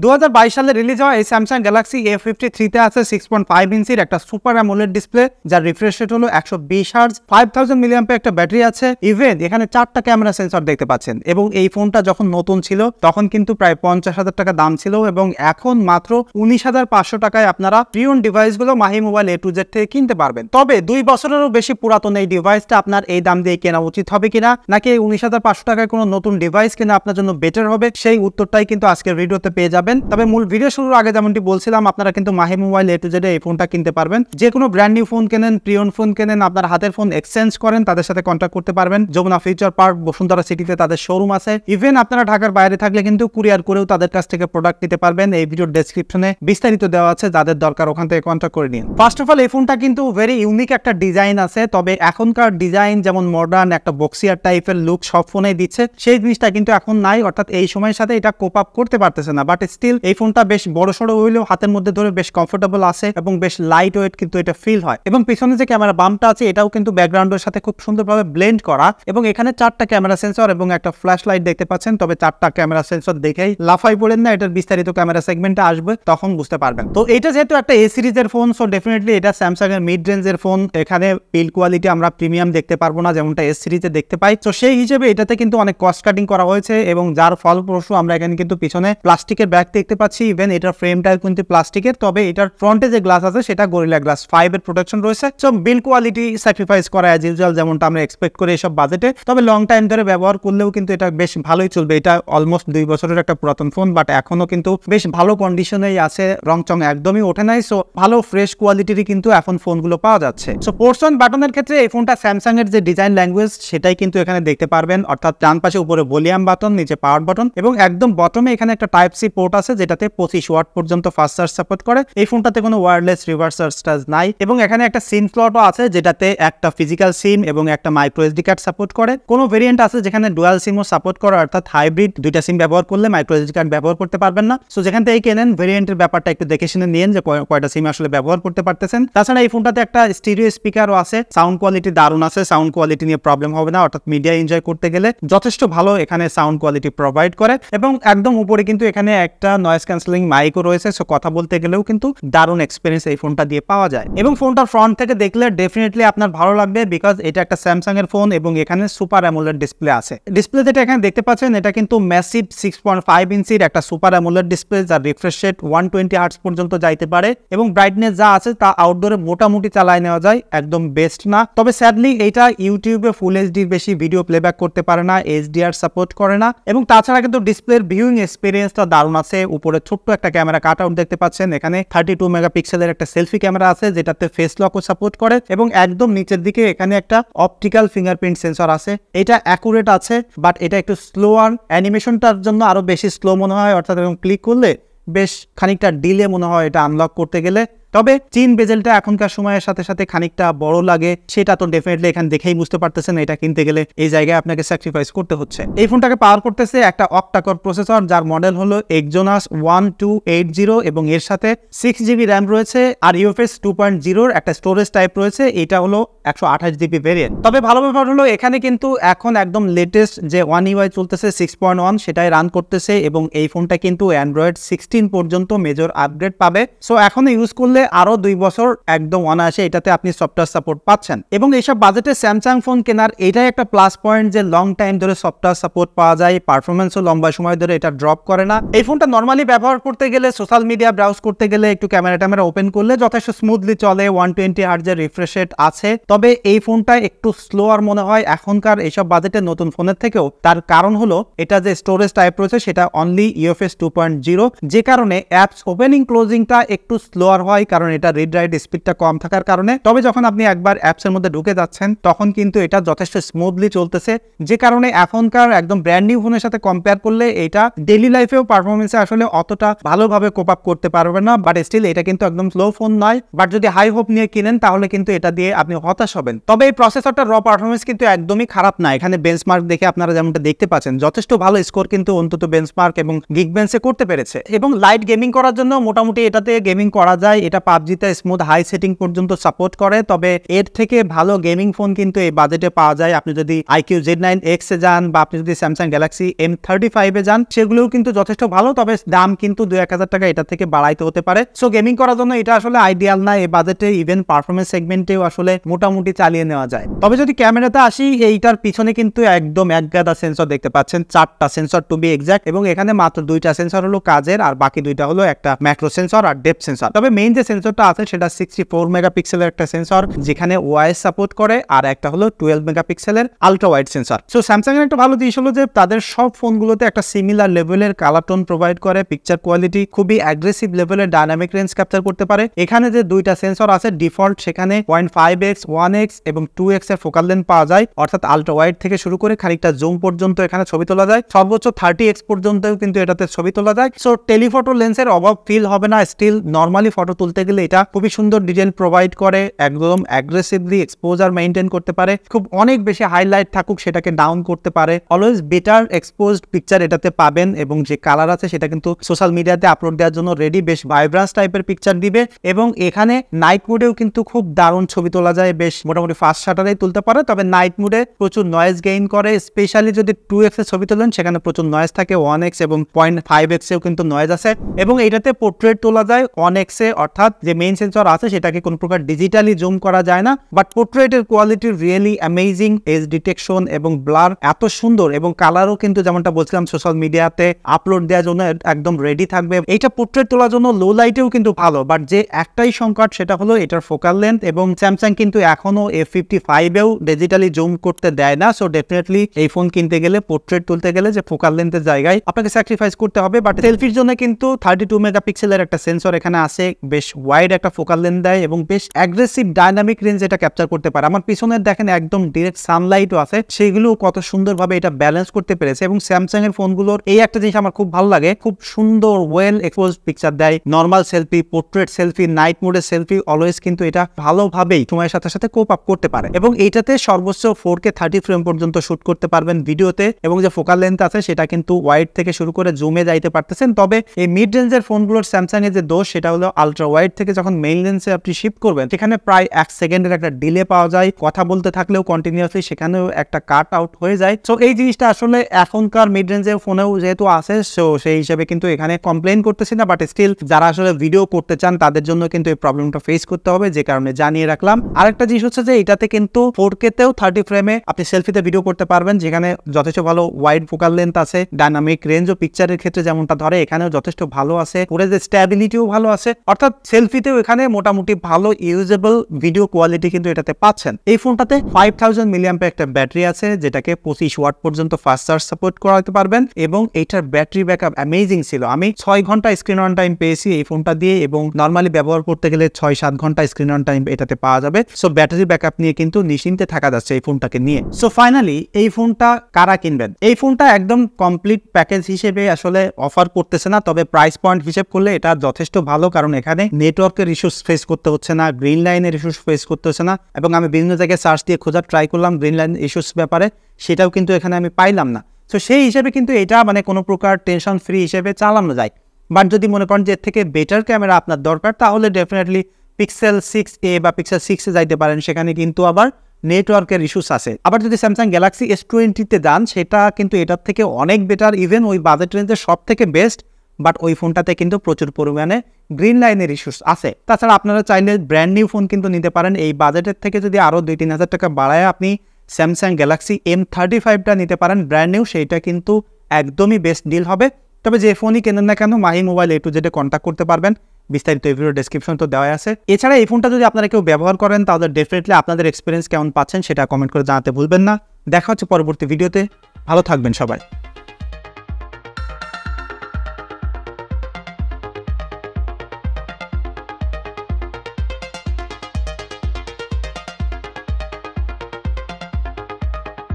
2022 সালে রিলিজ হওয়া এই স্যামসাং গ্যালাক্সি A53 তে আছে 6.5 ইঞ্চির একটা সুপার অ্যামোলেড ডিসপ্লে, যার রিফ্রেশ রেট হলো 120 হার্জ, 5000 মিলিঅ্যাম্পিয়ার একটা ব্যাটারি আছে। ইভেন এখানে 4টা ক্যামেরা সেন্সর দেখতে পাচ্ছেন। এবং এই ফোনটা যখন নতুন ছিল তখন কিন্তু প্রায় 50,000 টাকা দাম ছিল, এবং এখন মাত্র 19,500 টাকায় আপনারা প্রিয়ন ডিভাইসগুলো Mahi mobile A to Z থেকে কিনতে পারবেন। তবে 2 বছরেরও বেশি পুরাতন এই ডিভাইসটা আপনার এই দাম দিয়ে কেনা উচিত হবে কিনা, নাকি 19,500 টাকায় কোনো নতুন ডিভাইস কিনা আপনার জন্য বেটার হবে, সেই উত্তরটাই কিন্তু আজকের ভিডিওতে পেয়ে যাবেন। তবে মূল ভিডিও শুরুর আগে যেমনটি বলছিলাম, আপনারা কিন্তু Mahi mobile A to Z এই ফোনটা কিনতে পারবেন। যে কোনো ব্র্যান্ড নিউ ফোন কেনেন, প্রিয়ন ফোন কেনেন, আপনার হাতের ফোন এক্সচেঞ্জ করেন, তাদের সাথে কন্ট্যাক্ট করতে পারবেন। যমুনা ফিউচার পার্ক, বসুন্ধরা সিটিতে তাদের শোরুম আছে। ইভেন আপনারা ঢাকার বাইরে থাকলে কিন্তু কুরিয়ার করেও তাদের কাছ থেকে প্রোডাক্ট নিতে পারবেন। এই ভিডিওর ডেসক্রিপশনে বিস্তারিত দেওয়া আছে, যাদের দরকার ওখান থেকে কন্ট্যাক্ট করে নিন। ফার্স্ট অফ অল, এই ফোনটা কিন্তু ভেরি ইউনিক একটা ডিজাইন আছে। তবে এখনকার ডিজাইন যেমন মডার্ন একটা বক্সিয়ার টাইপের লুক সব ফোনেই দিচ্ছে, সেই জিনিসটা কিন্তু এখন নাই, অর্থাৎ এই সময়ের সাথে এটা কোপ আপ করতে পারতেছে না। বাট স্টিল এই ফোনটা বেশ বড় সড়ো হইলেও হাতের মধ্যে ধরে বেশ কমফোর্টেবল আছে এবং বেশ লাইট ওয়েট কিন্তু এটা ফিল হয়। এবং পিছনে যে ক্যামেরা বামটা আছে এটাও কিন্তু ব্যাকগ্রাউন্ডের সাথে খুব সুন্দরভাবে ব্লেন্ড করা। এবং এখানে 4টা ক্যামেরা সেন্সর এবং একটা ফ্ল্যাশ লাইট দেখতে পাচ্ছেন। তবে 4টা ক্যামেরা সেন্সর দেখেই লাফাই পড়েন না, এটার বিস্তারিত ক্যামেরা সেগমেন্টে আসবে, তখন বুঝতে পারবেন। তো এটা যেহেতু একটা এ সিরিজের ফোন, সো ডেফিনেটলি এটা স্যামসাং এর মিড রেঞ্জের ফোন। এখানে বিল্ড কোয়ালিটি আমরা প্রিমিয়াম দেখতে পারবো না, যেমনটা এস সিরিজে দেখতে পাই। তো সেই হিসেবে এটাতে কিন্তু অনেক কস্ট কাটিং করা হয়েছে, এবং যার ফলপ্রসূ আমরা এখানে কিন্তু পিছনে প্লাস্টিকের ব্যাগ দেখতে পাচ্ছি। ইভেন এটার ফ্রেমটা কিন্তু প্লাস্টিকের, তবে এটার ফ্রন্টে যে গ্লাস আছে সেটা গরিলা গ্লাস 5 এর প্রোটেকশন রয়েছে। সো বিল্ড কোয়ালিটি স্যাক্রিফাইস করা অ্যাজ ইউজুয়াল, যেমনটা আমরা এক্সপেক্ট করি এসব বাজেটে। তবে লং টাইম ধরে ব্যবহার করলেও কিন্তু এটা বেশ ভালোই চলবে। এটা অলমোস্ট 2 বছরের একটা পুরাতন ফোন, বাট এখনো কিন্তু বেশ ভালো কন্ডিশনেই আছে, রং চং একদমই ওঠে নাই। সো ভালো ফ্রেশ কোয়ালিটিরই কিন্তু এখন ফোনগুলো পাওয়া যাচ্ছে। সো পোর্টস অন বাটনের ক্ষেত্রে এই ফোনটা স্যামসাং এর যে ডিজাইন ল্যাঙ্গুয়েজ সেটাই কিন্তু এখানে দেখতে পারবেন, অর্থাৎ ডান পাশে উপরে ভলিউম বাটন, নিচে পাওয়ার বাটন, এবং একদম বটমে এখানে একটা টাইপ সি পোর্ট আছে, যেটাতে 25 ওয়াট পর্যন্ত ফাস্ট চার্জ সাপোর্ট করে। এই ফোনটাতে কোনো ওয়্যারলেস রিভার্স চার্জ নাই। এবং এখানে একটা সিম স্লটও আছে, যেটাতে একটা ফিজিক্যাল সিম এবং একটা মাইক্রো এসডি কার্ড সাপোর্ট করে। কোনো ভেরিয়েন্ট আছে যেখানে ডুয়াল সিমও সাপোর্ট করে, অর্থাৎ হাইব্রিড দুইটা সিম ব্যবহার করলে মাইক্রো এসডি কার্ড ব্যবহার করতে পারবেন না। সো যেখান থেকে কেনেন ভেরিয়েন্টের ব্যাপারটা একটু দেখে শুনে নিন যে কয়টা সিম আসলে ব্যবহার করতে পারতেছেন। তাছাড়া এই ফোনটাতে একটা স্টিরিও স্পিকারও আছে, সাউন্ড কোয়ালিটি দারুণ আছে, সাউন্ড কোয়ালিটি নিয়ে প্রবলেম হবে না, অর্থাৎ মিডিয়া এনজয় করতে গেলে যথেষ্ট ভালো এখানে সাউন্ড কোয়ালিটি প্রোভাইড করে। এবং একদম উপরে কিন্তু এখানে একটা নয়েজ ক্যান্সেলিং মাইকও রয়েছে, সো কথা বলতে গেলেও কিন্তু দারুণ এক্সপিরিয়েন্স এই ফোনটা দিয়ে পাওয়া যায়। এবং ফোনটার ফ্রন্ট থেকে দেখলে ডেফিনেটলি আপনার ভালো লাগবে, বিকজ এটা একটা স্যামসাং এর ফোন এবং এখানে সুপার অ্যামোলেড ডিসপ্লে আছে। ডিসপ্লে যেটা এখানে দেখতে পাচ্ছেন এটা কিন্তু ম্যাসিভ 6.5 ইঞ্চির একটা সুপার অ্যামোলেড ডিসপ্লে, যার রিফ্রেশ রেট 120 হার্টজ পর্যন্ত যাইতে পারে, এবং ব্রাইটনেস যা আছে তা আউটডোরে মোটামুটি চালায় নেওয়া যায়, একদম বেস্ট না। তবে স্যাডলি এটা ইউটিউবে ফুল এইচডির বেশি ভিডিও প্লেব্যাক করতে পারে না, এইচডিআর সাপোর্ট করে না। এবং তাছাড়া কিন্তু ডিসপ্লের ভিউইং এক্সপিরিয়েন্সটা দারুণ আছে। উপরে ছোট্ট একটা ক্যামেরা কাট আউট দেখতে পাচ্ছেন, এখানে 32 মেগাপিক্সেলের একটা সেলফি ক্যামেরা আছে, যেটাতে ফেস লকও সাপোর্ট করে। এবং একদম নিচের দিকে এখানে একটা অপটিক্যাল ফিঙ্গারপ্রিন্ট সেন্সর আছে। এটা অ্যাকুরেট আছে, বাট এটা একটু স্লো, আর অ্যানিমেশনটার জন্য আরো বেশি স্লো মনে হয়, অর্থাৎ এবং ক্লিক করলে বেশ খানিকটা ডিলে মনে হয় এটা আনলক করতে গেলে। তবে চিন বেজেলটা এখনকার সময়ের সাথে সাথে খানিকটা বড় লাগে, সেটা তো ডেফিনেটলি এখানে দেখেই বুঝতে পারতেছেন। এটা কিনতে গেলে এই জায়গায় আপনাকে স্যাক্রিফাইস করতে হচ্ছে। এই ফোনটাকে পাওয়ার করতেছে একটা অক্টাকোর প্রসেসর, যার মডেল হলো Exynos 1280, এবং এর সাথে 6GB র্যাম রয়েছে, আর UFS 2.0 একটা স্টোরেজ টাইপ রয়েছে। এটা হলো 128GB ভেরিয়েন্ট। তবে ভালো ব্যাপার হলো এখানে কিন্তু এখন একদম লেটেস্ট যে One UI চলতেছে 6.1 সেটাই রান করতেছে, এবং এই ফোনটা কিন্তু Android 16 পর্যন্ত মেজর আপগ্রেড পাবে। সো এখন ইউজ করলে আরো 2 বছর একদম অনায়াসে এটাতে আপনি সফটওয়্যার সাপোর্ট পাচ্ছেন। এবং এইসব বাজেটে স্যামসাং ফোন কেনার এটাই একটা প্লাস পয়েন্ট যে লং টাইম ধরে সফটওয়্যার সাপোর্ট পাওয়া যায়, পারফরমেন্সও লম্বা সময় ধরে এটা ড্রপ করে না। এই ফোনটা নর্মালি ব্যবহার করতে গেলে, সোশ্যাল মিডিয়া ব্রাউজ করতে গেলে, একটু ক্যামেরা ওপেন করলে যথেষ্ট স্মুথলি চলে, 120 হার্টজের রিফ্রেশ রেট আছে। তবে এই ফোনটা একটু স্লোয়ার মনে হয় এখনকার এইসব বাজেটে নতুন ফোনের থেকেও। তার কারণ হলো এটা যে স্টোরেজ টাইপ রয়েছে সেটা অনলি UFS 2.0, যে কারণে অ্যাপস ওপেনিং ক্লোজিংটা একটু স্লোয়ার হয়, কারণ এটা রিড রাইট স্পিডটা কম থাকার কারণে। তবে যখন আপনি একবার অ্যাপসের মধ্যে ঢুকে যাচ্ছেন তখন কিন্তু এটা যথেষ্ট স্মুথলি চলতেছে, যে কারণে এখনকার একদম ব্র্যান্ড নিউ ফোনের সাথে কম্পেয়ার করলে এটা ডেইলি লাইফেও পারফরমেন্সে আসলে অতটা ভালোভাবে কোপ আপ করতে পারবে না। বাট স্টিল এটা কিন্তু একদম স্লো ফোন নয়, বাট যদি হাই হোপ নিয়ে কিনেন তাহলে কিন্তু এটা দিয়ে আপনি হতাশ হবেন। তবে এই প্রসেসরটার র পারফরমেন্স কিন্তু একদমই খারাপ না। এখানে বেঞ্চমার্ক দেখে আপনারা যেমনটা দেখতে পাচ্ছেন যথেষ্ট ভালো স্কোর কিন্তু অন্তত বেঞ্চমার্ক এবং গিগবেঞ্চে করতে পেরেছে। এবং লাইট গেমিং করার জন্য মোটামুটি এটাতে গেমিং করা যায়। এটা এটা পাবজিতে স্মুথ হাই সেটিং পর্যন্ত সাপোর্ট করে, তবে এর থেকে ভালো গেমিং ফোন কিন্তু এই বাজেটে পাওয়া যায়। আপনি যদি IQ Z9X এ যান বা আপনি যদি স্যামসাং গ্যালাক্সি M35 এ যান, সেগুলোও কিন্তু যথেষ্ট ভালো, তবে দাম কিন্তু 2-1000 টাকা এটা থেকে বাড়াইতে হতে পারে। সো গেমিং করার জন্য এটা আসলে আইডিয়াল না এই বাজেটে, ইভেন পারফরমেন্স সেগমেন্টেও আসলে মোটামুটি চালিয়ে নেওয়া যায়। তবে যদি ক্যামেরাতে আসি, এইটার পিছনে কিন্তু একদম একগাদা সেন্সর দেখতে পাচ্ছেন, 4টা সেন্সর টু বি এক্সাক্ট, এবং এখানে মাত্র 2টা সেন্সর হলো কাজের, আর বাকি 2টা হলো একটা ম্যাক্রো সেন্সর আর ডেপথ সেন্সর। তবে মেইন যে সেন্সরটা আছে সেটা 64 মেগাপিক্সেলের একটা সেন্সর, যেখানে ওআইএস সাপোর্ট করে, আর একটা হলো 12 মেগাপিক্সেলের ultra wide sensor. So Samsung এর একটা ভালো জিনিস হলো যে তাদের সব ফোনগুলোতে একটা সিমিলার লেভেলের কালার টোন প্রোভাইড করে, পিকচার কোয়ালিটি খুবই অ্যাগ্রেসিভ লেভেলের ডাইনামিক রেঞ্জ ক্যাপচার করতে পারে। এখানে যে 2টা সেন্সর আছে ডিফল্ট, সেখানে 0.5x, 1x এবং 2x এর ফোকাল লেন্থ পাওয়া যায়, অর্থাৎ আলট্রা ওয়াইড থেকে শুরু করে খানিকটা জুম পর্যন্ত এখানে ছবি তোলা যায়, সর্বোচ্চ 30x পর্যন্তও কিন্তু এটাতে ছবি তোলা যায়। সো টেলিফটো লেন্সের অভাব ফিল হবে না, স্টিল নর্মালি ফটো তুলতে গেলে এটা খুবই সুন্দর ডিটেইল প্রোভাইড করে, একদম অ্যাগ্রেসিভলি এক্সপোজার মেইনটেইন করতে পারে, খুব অনেক বেশি হাইলাইট থাকুক সেটাকে ডাউন করতে পারে, অলওয়েজ বেটার এক্সপোজড পিকচার এটাতে পাবেন, এবং যে কালার আছে সেটা কিন্তু সোশ্যাল মিডিয়াতে আপলোড দেওয়ার জন্য রেডি, বেশ ভাইব্রান্স টাইপের পিকচার দিবে। এবং এখানে নাইট মোডেও কিন্তু খুব দারুণ ছবি তোলা যায়, বেশ মোটামুটি ফাস্ট শাটারেই তুলতে পারে, তবে নাইট মোডে প্রচুর নয়েজ গেইন করে, স্পেশালি যদি 2x এর ছবি তোলেন সেখানে প্রচুর নয়েজ থাকে, 1x এবং 0.5x এও কিন্তু নয়েজ আছে। এবং এটাতে পোর্ট্রেট তোলা যায় 1x এ, অর্থাৎ যে মেইন সেন্সর আছে সেটাকে কোনো প্রকার ডিজিটালি জুম করা যায় না, বাট পোর্ট্রেটের quality really amazing, edge detection এবং ব্লার এত সুন্দর, এবং কালারও কিন্তু যেমনটা বলছিলাম সোশ্যাল মিডিয়াতে আপলোড দেওয়ার জন্য একদম রেডি থাকবে। এইটা পোর্ট্রেট তোলার জন্য লো লাইটেও কিন্তু ভালো, বাট যে একটাই সংকট সেটা হলো এটার ফোকাল লেন্থ, এবং স্যামসাং কিন্তু এখনো F55 এও ডিজিটালি জুম করতে দেয় না। সো ডেফিনেটলি এই ফোন কিনতে গেলে, পোর্ট্রেট তুলতে গেলে যে ফোকাল লেন্থের জায়গায় আপনাকে স্যাক্রিফাইস করতে হবে, বাট সেলফির জন্য কিন্তু 32 মেগাপিক্সেলের একটা সেন্সর এখানে আছে, বেশ ওয়াইড একটা ফোকাল লেন্থ দেয় এবং বেশ অ্যাগ্রেসিভ ডাইনামিক রেঞ্জ এটা ক্যাপচার করতে পারে। আমার পিছনের দেখেন একদম ডিরেক্ট সানলাইটও আছে, সেগুলো কত সুন্দরভাবে এটা ব্যালেন্স করতে পেরেছে। এবং স্যামসাং এর ফোনগুলোর এই একটা জিনিস আমার খুব ভালো লাগে, খুব সুন্দর ওয়েল এক্সপোজড পিকচার দেয়, normal selfie, portrait selfie, night মোডের সেলফি, অলওয়েজ কিন্তু এটা ভালোভাবেই সময়ের সাথে সাথে কোপ আপ করতে পারে। এবং এইটাতে সর্বোচ্চ 4K 30 ফ্রেম পর্যন্ত শুট করতে পারবেন ভিডিওতে, এবং যে ফোকাল লেন্থ আছে সেটা কিন্তু ওয়াইড থেকে শুরু করে জুমে যাইতে পারতেছেন। তবে এই মিড রেঞ্জের ফোনগুলোর স্যামসাং এর যে দোষ সেটা হলো আলট্রা ওয়াইড থেকে যখন মেইন লেন্সে আপনি শিফট করবেন সেখানে প্রায় 1 সেকেন্ডের একটা ডিলে পাওয়া যায়, কথা বলতে থাকলেও কন্টিনিউয়াসলি সেখানেও একটা কাট আউট হয়ে যায়। সো এই জিনিসটা আসলে এখনকার মিড রেঞ্জের ফোনেও যেহেতু আছে, সো সেই হিসেবে কিন্তু এখানে কমপ্লেইন করতেছি না, বাট স্টিল যারা আসলে ভিডিও করতে চান তাদের জন্য কিন্তু এই প্রবলেমটা ফেস করতে হবে, যে কারণে জানিয়ে রাখলাম। আরেকটা জিনিস হচ্ছে যে এটাতে কিন্তু 4K তেও 30 ফ্রেমে আপনি সেলফিতে ভিডিও করতে পারবেন, যেখানে যথেষ্ট ভালো ওয়াইড ফোকাল লেন্থ আছে, ডাইনামিক রেঞ্জ ও পিকচারের ক্ষেত্রে যেমনটা ধরে এখানেও যথেষ্ট ভালো আছে, পুরো যে স্ট্যাবিলিটিও ভালো আছে, অর্থাৎ সেলফিতেও এখানে মোটামুটি ভালো ইউজেবল ভিডিও কোয়ালিটি কিন্তু এটাতে পাচ্ছেন। এই ফোনটাতে 5000 মিলিঅ্যাম্পিয়ার একটা ব্যাটারি আছে, যেটাকে 25 ওয়াট পর্যন্ত ফাস্ট চার্জ সাপোর্ট করাতে পারবেন, এবং এটার ব্যাটারি ব্যাকআপ অ্যামেজিং ছিল। আমি 6 ঘন্টা স্ক্রিন অন টাইম পেয়েছি এই ফোনটা দিয়ে, এবং নর্মালি ব্যবহার করতে গেলে 6-7 ঘন্টা স্ক্রিন অন টাইম এটাতে পাওয়া যাবে। সো ব্যাটারি ব্যাকআপ নিয়ে কিন্তু নিশ্চিন্তে থাকা যাচ্ছে এই ফোনটাকে নিয়ে। সো ফাইনালি এই ফোনটা কারা কিনবেন? এই ফোনটা একদম কমপ্লিট প্যাকেজ হিসেবে আসলে অফার করতেছে না, তবে প্রাইস পয়েন্ট হিসেব করলে এটা যথেষ্ট ভালো, কারণ এখানে নেটওয়ার্কের ইস্যুস ফেস করতে হচ্ছে না, গ্রিন লাইনের ইস্যুস ফেস করতে হচ্ছে না, এবং আমি বিভিন্ন জায়গায় সার্চ দিয়ে খোঁজার ট্রাই করলাম গ্রিন লাইন ইস্যুস ব্যাপারে, সেটাও কিন্তু এখানে আমি পাইলাম না। সো সেই হিসেবে কিন্তু এটা মানে কোনো প্রকার টেনশন ফ্রি হিসেবে চালানো যায়। বাট যদি মনে করেন যে এর থেকে বেটার ক্যামেরা আপনার দরকার, তাহলে ডেফিনেটলি পিক্সেল 6a বা পিক্সেল 6 এ যাইতে পারেন, সেখানে কিন্তু আবার নেটওয়ার্কের ইস্যুস আছে। আবার যদি স্যামসাং গ্যালাক্সি S20 তে যান, সেটা কিন্তু এটার থেকে অনেক বেটার, ইভেন ওই বাজেট রেঞ্জের সব থেকে বেস্ট, বাট ওই ফোনটাতে কিন্তু প্রচুর পরিমাণে গ্রিন লাইনের ইস্যুস আছে। তাছাড়া আপনারা চাইলে ব্র্যান্ড নিউ ফোন কিন্তু নিতে পারেন। এই বাজেটের থেকে যদি আরও 2-3 হাজার টাকা বাড়ায় আপনি স্যামসাং গ্যালাক্সি M35টা নিতে পারেন ব্র্যান্ড নিউ, সেইটা কিন্তু একদমই বেস্ট ডিল হবে। তবে যে ফোনই কেনেন না কেন, Mahi mobile A to Z contact করতে পারবেন, বিস্তারিত এই ভিডিও ডেসক্রিপশন তো দেওয়া আছে। এছাড়া এই ফোনটা যদি আপনারা কেউ ব্যবহার করেন, তাহলে ডেফিনেটলি আপনাদের এক্সপিরিয়েন্স কেমন পাচ্ছেন সেটা কমেন্ট করে জানাতে ভুলবেন না। দেখা হচ্ছে পরবর্তী ভিডিওতে, ভালো থাকবেন সবাই।